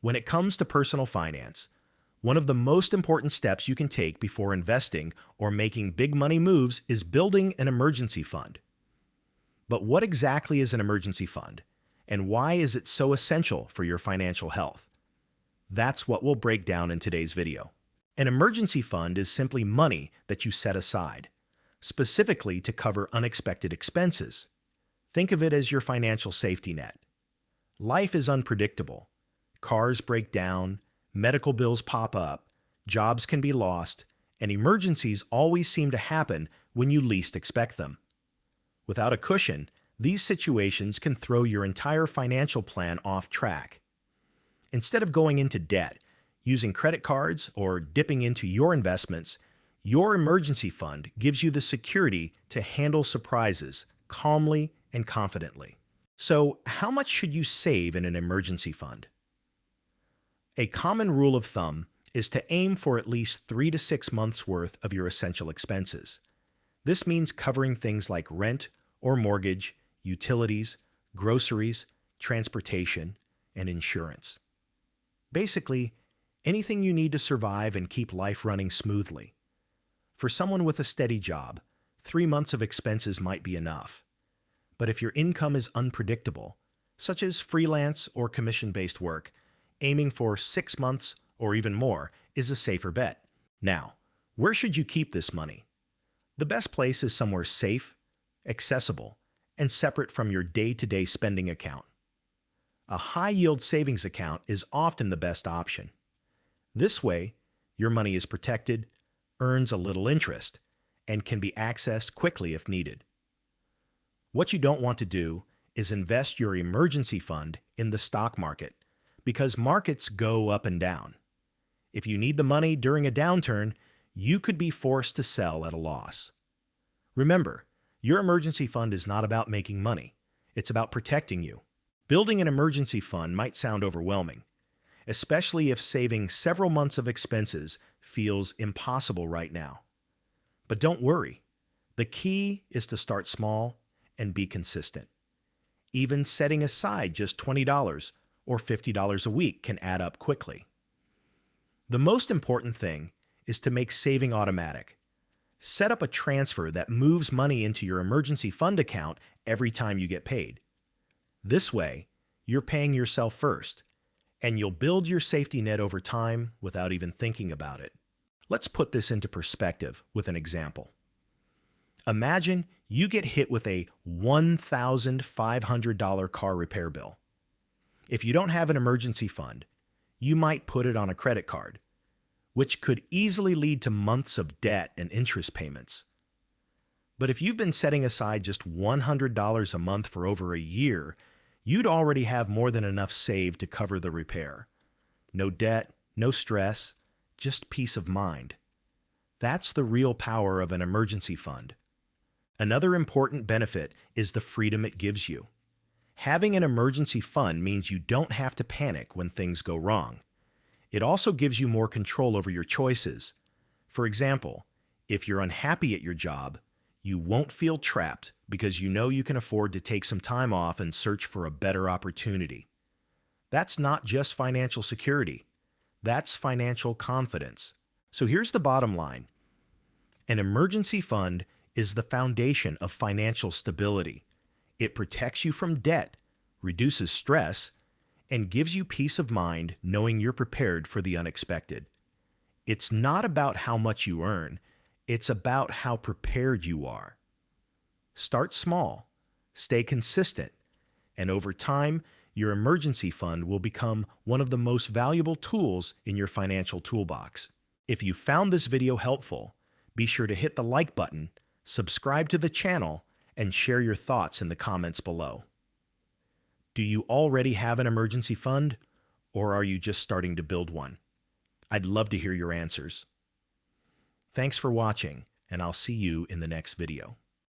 When it comes to personal finance, one of the most important steps you can take before investing or making big money moves is building an emergency fund. But what exactly is an emergency fund, and why is it so essential for your financial health? That's what we'll break down in today's video. An emergency fund is simply money that you set aside, specifically to cover unexpected expenses. Think of it as your financial safety net. Life is unpredictable. Cars break down, medical bills pop up, jobs can be lost, and emergencies always seem to happen when you least expect them. Without a cushion, these situations can throw your entire financial plan off track. Instead of going into debt, using credit cards, or dipping into your investments, your emergency fund gives you the security to handle surprises calmly and confidently. So, how much should you save in an emergency fund? A common rule of thumb is to aim for at least 3 to 6 months' worth of your essential expenses. This means covering things like rent or mortgage, utilities, groceries, transportation, and insurance. Basically, anything you need to survive and keep life running smoothly. For someone with a steady job, 3 months of expenses might be enough. But if your income is unpredictable, such as freelance or commission-based work, aiming for 6 months or even more is a safer bet. Now, where should you keep this money? The best place is somewhere safe, accessible, and separate from your day-to-day spending account. A high-yield savings account is often the best option. This way, your money is protected, earns a little interest, and can be accessed quickly if needed. What you don't want to do is invest your emergency fund in the stock market, because markets go up and down. If you need the money during a downturn, you could be forced to sell at a loss. Remember, your emergency fund is not about making money. It's about protecting you. Building an emergency fund might sound overwhelming, especially if saving several months of expenses feels impossible right now. But don't worry. The key is to start small and be consistent. Even setting aside just $20 or $50 a week can add up quickly. The most important thing is to make saving automatic. Set up a transfer that moves money into your emergency fund account every time you get paid. This way, you're paying yourself first, and you'll build your safety net over time without even thinking about it. Let's put this into perspective with an example. Imagine you get hit with a $1,500 car repair bill. If you don't have an emergency fund, you might put it on a credit card, which could easily lead to months of debt and interest payments. But if you've been setting aside just $100 a month for over a year, you'd already have more than enough saved to cover the repair. No debt, no stress, just peace of mind. That's the real power of an emergency fund. Another important benefit is the freedom it gives you. Having an emergency fund means you don't have to panic when things go wrong. It also gives you more control over your choices. For example, if you're unhappy at your job, you won't feel trapped because you know you can afford to take some time off and search for a better opportunity. That's not just financial security. That's financial confidence. So here's the bottom line. An emergency fund is the foundation of financial stability. It protects you from debt, reduces stress, and gives you peace of mind knowing you're prepared for the unexpected. It's not about how much you earn, it's about how prepared you are. Start small, stay consistent, and over time, your emergency fund will become one of the most valuable tools in your financial toolbox. If you found this video helpful, be sure to hit the like button, subscribe to the channel, and share your thoughts in the comments below. Do you already have an emergency fund, or are you just starting to build one? I'd love to hear your answers. Thanks for watching, and I'll see you in the next video.